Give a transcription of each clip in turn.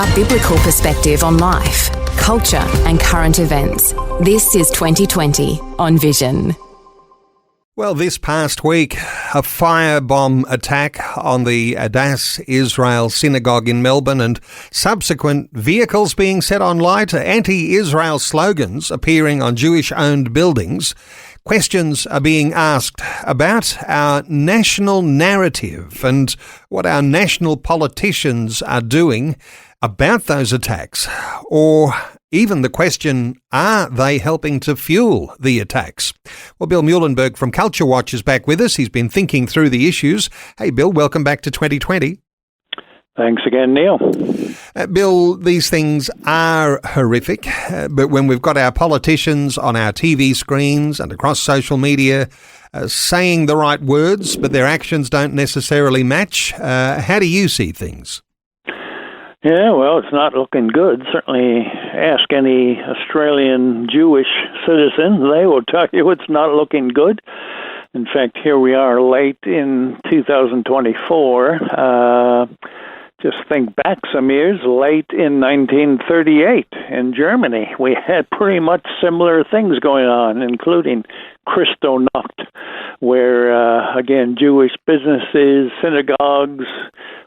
A biblical perspective on life, culture and current events. This is 2020 on Vision. Well, this past week, a firebomb attack on the Adass Israel synagogue in Melbourne and subsequent vehicles being set on light, anti-Israel slogans appearing on Jewish-owned buildings. Questions are being asked about our national narrative and what our national politicians are doing about those attacks, or even the question, are they helping to fuel the attacks? Well, Bill Muehlenberg from Culture Watch is back with us. He's been thinking through the issues. Hey, Bill, welcome back to 2020. Thanks again, Neil. Bill, these things are horrific, but when we've got our politicians on our TV screens and across social media saying the right words, but their actions don't necessarily match, how do you see things? Yeah, well, it's not looking good. Certainly ask any Australian Jewish citizen. They will tell you it's not looking good. In fact, here we are late in 2024. Just think back some years, late in 1938 in Germany. We had pretty much similar things going on, including Kristallnacht, where, again, Jewish businesses, synagogues,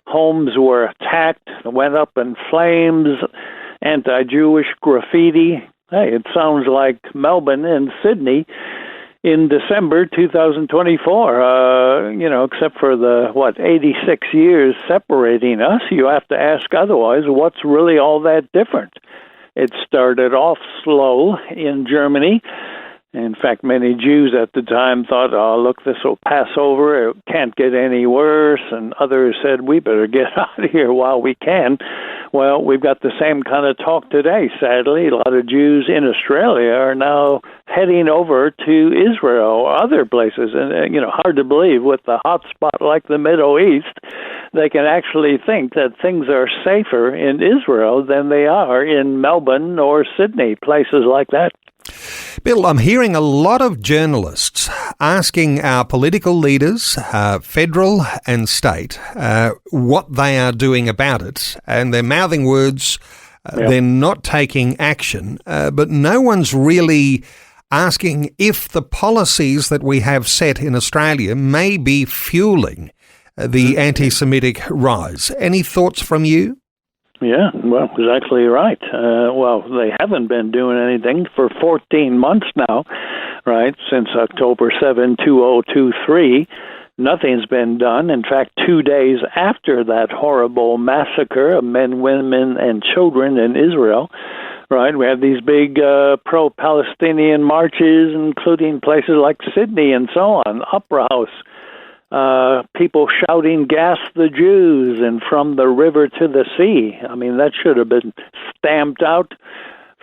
homes were attacked, went up in flames, anti-Jewish graffiti. Hey, it sounds like Melbourne and Sydney in December 2024, except for the, 86 years separating us, you have to ask otherwise, what's really all that different? It started off slow in Germany. In fact, many Jews at the time thought, oh, look, this will pass over. It can't get any worse. And others said, we better get out of here while we can. Well, we've got the same kind of talk today, sadly. A lot of Jews in Australia are now heading over to Israel or other places. And, hard to believe with the hot spot like the Middle East, they can actually think that things are safer in Israel than they are in Melbourne or Sydney, places like that. Bill, I'm hearing a lot of journalists asking our political leaders, federal and state, what they are doing about it, and they're mouthing words, they're not taking action, but no one's really asking if the policies that we have set in Australia may be fueling the anti-Semitic rise. Any thoughts from you? Yeah, well, exactly right. They haven't been doing anything for 14 months now, right, since October 7, 2023. Nothing's been done. In fact, 2 days after that horrible massacre of men, women, and children in Israel, right, we had these big pro-Palestinian marches, including places like Sydney and so on, Opera House. People shouting, gas the Jews, and from the river to the sea. I mean, that should have been stamped out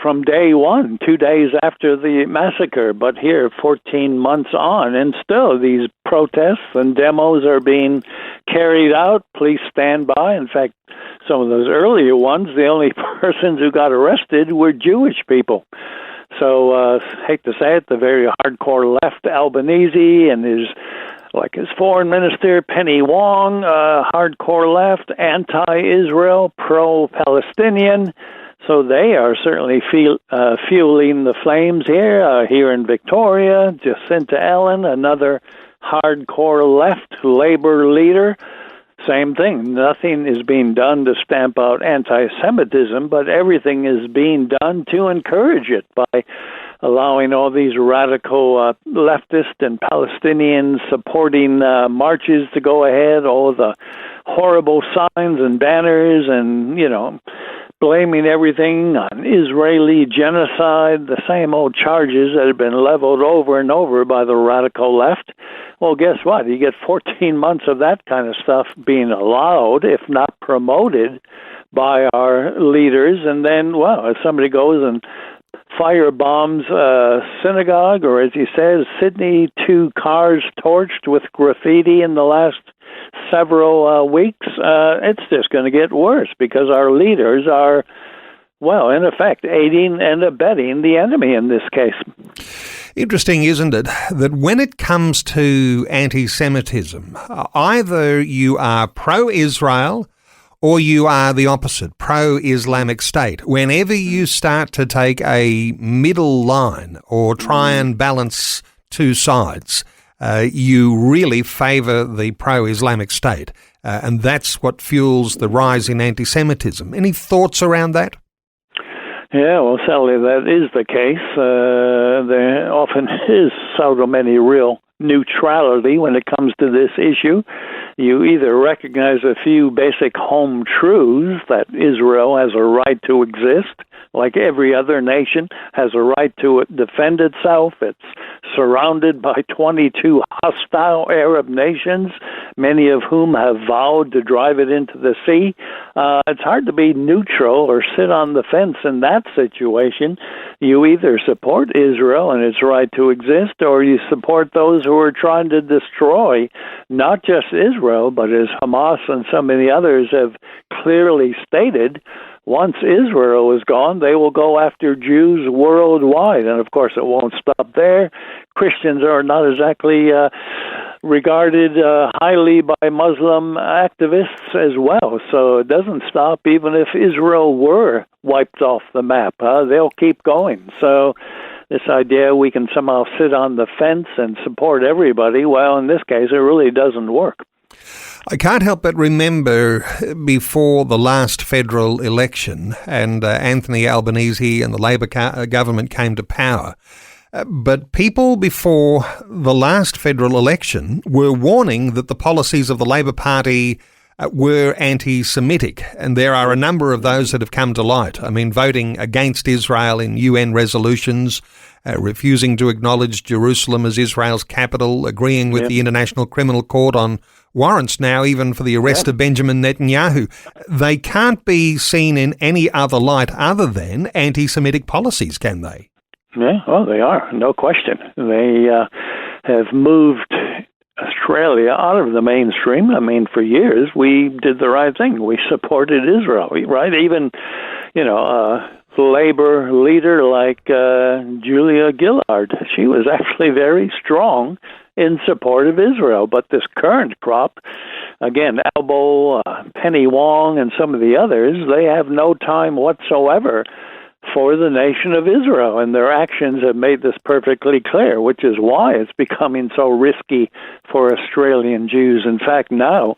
from day one, 2 days after the massacre. But here, 14 months on, and still these protests and demos are being carried out. Police stand by. In fact, some of those earlier ones, the only persons who got arrested were Jewish people. So, hate to say it, the very hardcore left, Albanese, and his foreign minister, Penny Wong, hardcore left, anti-Israel, pro-Palestinian. So they are certainly fueling the flames here. Here in Victoria, Jacinta Allen, another hardcore left Labour leader. Same thing. Nothing is being done to stamp out anti-Semitism, but everything is being done to encourage it by allowing all these radical leftist and Palestinian supporting marches to go ahead, all the horrible signs and banners and, blaming everything on Israeli genocide, the same old charges that have been leveled over and over by the radical left. Well, guess what? You get 14 months of that kind of stuff being allowed, if not promoted, by our leaders. And then, if somebody goes and firebombs a synagogue, or as he says, Sydney, 2 cars torched with graffiti in the last several weeks, it's just going to get worse because our leaders are, in effect, aiding and abetting the enemy in this case. Interesting, isn't it, that when it comes to anti-Semitism, either you are pro-Israel or you are the opposite, pro-Islamic State. Whenever you start to take a middle line or try and balance two sides, you really favour the pro-Islamic State. And that's what fuels the rise in anti-Semitism. Any thoughts around that? Yeah, well, sadly, that is the case. There often is seldom any real neutrality when it comes to this issue. You either recognize a few basic home truths that Israel has a right to exist, like every other nation has a right to defend itself. It's surrounded by 22 hostile Arab nations, many of whom have vowed to drive it into the sea. It's hard to be neutral or sit on the fence in that situation. You either support Israel and its right to exist, or you support those who are trying to destroy not just Israel, but as Hamas and so many others have clearly stated, once Israel is gone, they will go after Jews worldwide. And of course, it won't stop there. Christians are not exactly regarded highly by Muslim activists as well. So it doesn't stop even if Israel were wiped off the map. They'll keep going. So this idea we can somehow sit on the fence and support everybody, well, in this case, it really doesn't work. I can't help but remember before the last federal election and Anthony Albanese and the Labor government came to power, but people before the last federal election were warning that the policies of the Labor Party were anti-Semitic, and there are a number of those that have come to light. I mean, voting against Israel in UN resolutions, refusing to acknowledge Jerusalem as Israel's capital, agreeing with the International Criminal Court on warrants now even for the arrest of Benjamin Netanyahu. They can't be seen in any other light other than anti-Semitic policies, can they? Yeah, well, they are, no question. They have moved Australia out of the mainstream. I mean, for years, we did the right thing. We supported Israel, right? Even, Labor leader like Julia Gillard, she was actually very strong in support of Israel. But this current crop, again, Albo, Penny Wong, and some of the others, they have no time whatsoever for the nation of Israel, and their actions have made this perfectly clear, which is why it's becoming so risky for Australian Jews. In fact, now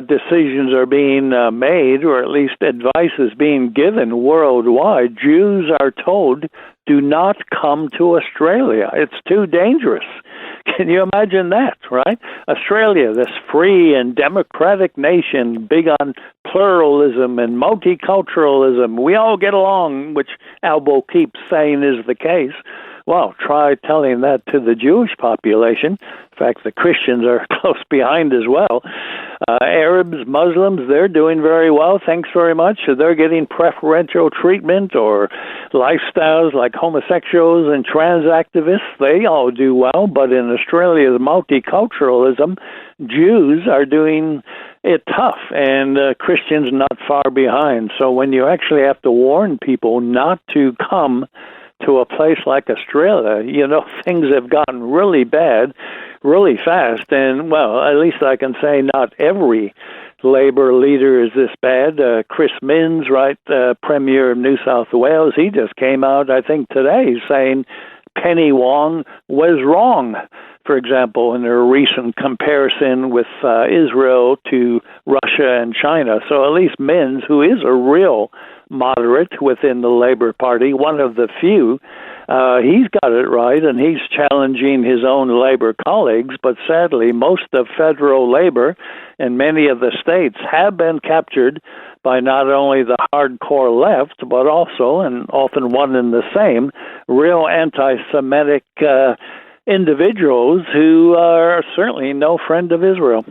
decisions are being made, or at least advice is being given worldwide. Jews are told, do not come to Australia. It's too dangerous. Can you imagine that, right? Australia, this free and democratic nation, big on pluralism and multiculturalism. We all get along, which Albo keeps saying is the case. Well, try telling that to the Jewish population. In fact, the Christians are close behind as well. Arabs, Muslims, they're doing very well, thanks very much. So they're getting preferential treatment, or lifestyles like homosexuals and trans activists, they all do well. But in Australia's multiculturalism, Jews are doing it tough, and Christians not far behind. So when you actually have to warn people not to come to a place like Australia, things have gotten really bad really fast. And, well, at least I can say not every Labor leader is this bad. Chris Minns, right, Premier of New South Wales, he just came out, I think today, saying Penny Wong was wrong, for example, in a recent comparison with Israel to Russia and China. So at least Minns, who is a real moderate within the Labor Party, one of the few, he's got it right, and he's challenging his own Labor colleagues. But sadly, most of federal Labor and many of the states have been captured by not only the hardcore left, but also, and often one and the same, real anti-Semitic individuals who are certainly no friend of Israel.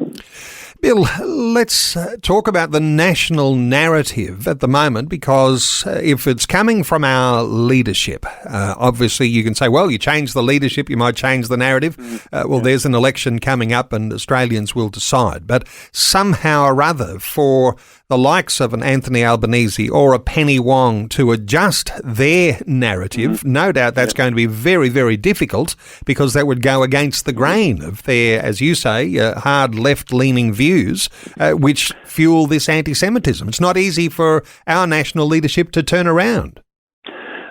Bill, let's talk about the national narrative at the moment, because if it's coming from our leadership, obviously you can say, well, you change the leadership, you might change the narrative. There's an election coming up and Australians will decide. But somehow or other, for the likes of an Anthony Albanese or a Penny Wong to adjust their narrative. No doubt that's going to be very, very difficult, because that would go against the grain of their, as you say, hard left-leaning views, which fuel this anti-Semitism. It's not easy for our national leadership to turn around.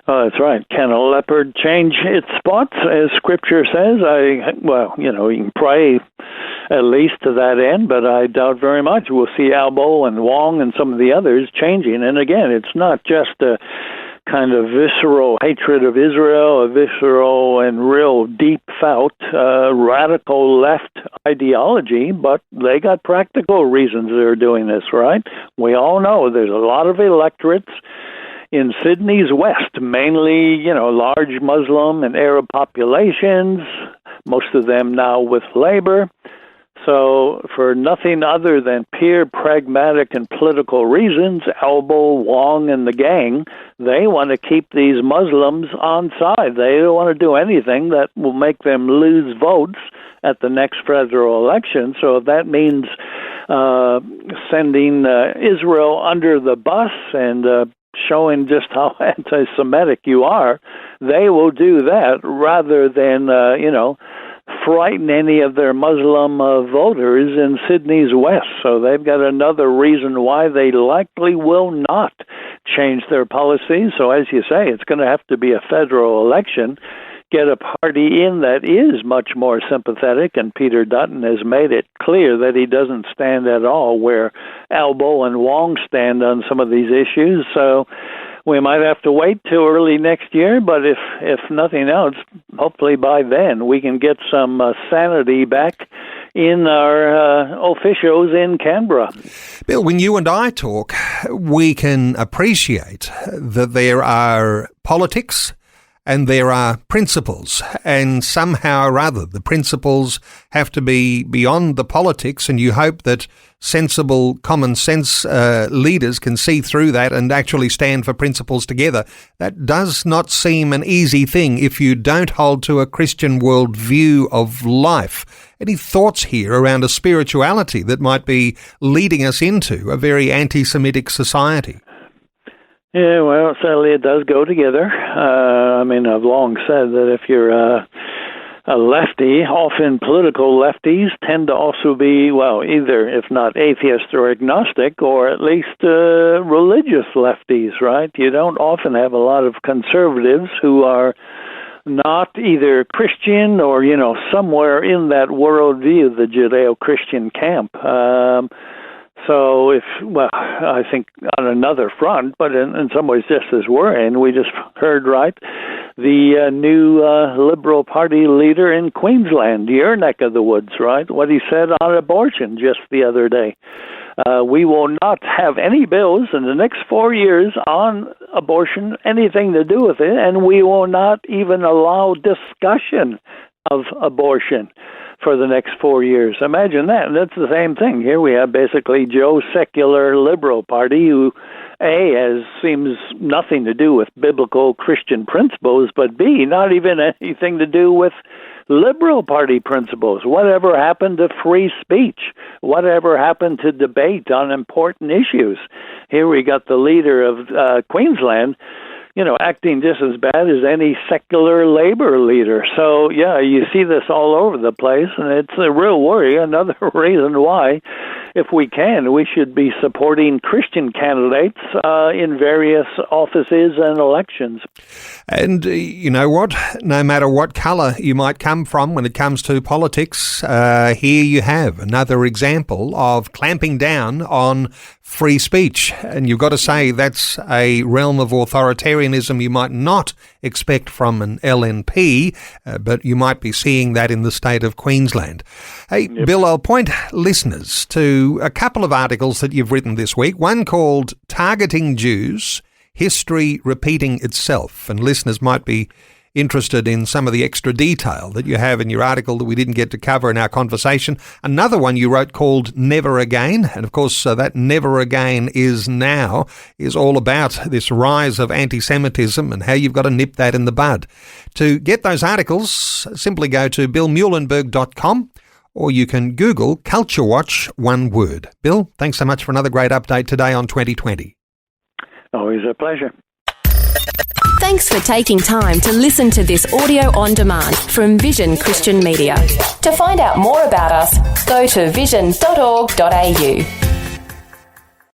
Oh, that's right. Can a leopard change its spots, as Scripture says? You can pray at least to that end, but I doubt very much we'll see Albo and Wong and some of the others changing. And again, it's not just a kind of visceral hatred of Israel, a visceral and real deep-felt radical left ideology, but they got practical reasons they're doing this, right? We all know there's a lot of electorates in Sydney's west, mainly, large Muslim and Arab populations, most of them now with Labor. So for nothing other than pure pragmatic and political reasons, Albo, Wong, and the gang, they want to keep these Muslims on side. They don't want to do anything that will make them lose votes at the next federal election. So if that means sending Israel under the bus and showing just how anti-Semitic you are, they will do that rather than, frighten any of their Muslim voters in Sydney's west. So they've got another reason why they likely will not change their policies. So as you say, it's going to have to be a federal election. Get a party in that is much more sympathetic, and Peter Dutton has made it clear that he doesn't stand at all where Albo and Wong stand on some of these issues. So we might have to wait till early next year, but if nothing else, hopefully by then we can get some sanity back in our officials in Canberra. Bill, when you and I talk, we can appreciate that there are politics and there are principles, and somehow or other the principles have to be beyond the politics, and you hope that sensible, common sense leaders can see through that and actually stand for principles together. That does not seem an easy thing if you don't hold to a Christian worldview of life. Any thoughts here around a spirituality that might be leading us into a very anti-Semitic society? Yeah, well, sadly it does go together. I've long said that if you're a lefty, often political lefties tend to also be, either, if not atheist or agnostic, or at least religious lefties, right? You don't often have a lot of conservatives who are not either Christian or, somewhere in that worldview, the Judeo-Christian camp. So I think on another front, but in some ways just as worrying, we just heard, right, the new Liberal Party leader in Queensland, your neck of the woods, right, what he said on abortion just the other day. We will not have any bills in the next 4 years on abortion, anything to do with it, and we will not even allow discussion of abortion for the next 4 years. Imagine that. And that's the same thing. Here we have basically Joe's secular Liberal Party, who A, seems nothing to do with biblical Christian principles, but B, not even anything to do with Liberal Party principles. Whatever happened to free speech? Whatever happened to debate on important issues? Here we got the leader of Queensland, acting just as bad as any secular labor leader. So, you see this all over the place, and it's a real worry. Another reason why, if we can, we should be supporting Christian candidates in various offices and elections. And you know what? No matter what colour you might come from when it comes to politics, here you have another example of clamping down on free speech. And you've got to say that's a realm of authoritarianism you might not expect from an LNP, but you might be seeing that in the state of Queensland. Hey, yep. Bill, I'll point listeners to a couple of articles that you've written this week, one called Targeting Jews, History Repeating Itself, and listeners might be interested in some of the extra detail that you have in your article that we didn't get to cover in our conversation. Another one you wrote called Never Again, and of course that Never Again is now is all about this rise of anti-Semitism and how you've got to nip that in the bud. To get those articles, simply go to billmuehlenberg.com or you can Google Culture Watch, one word. Bill, thanks so much for another great update today on 2020. Always a pleasure. Thanks for taking time to listen to this audio on demand from Vision Christian Media. To find out more about us, go to vision.org.au.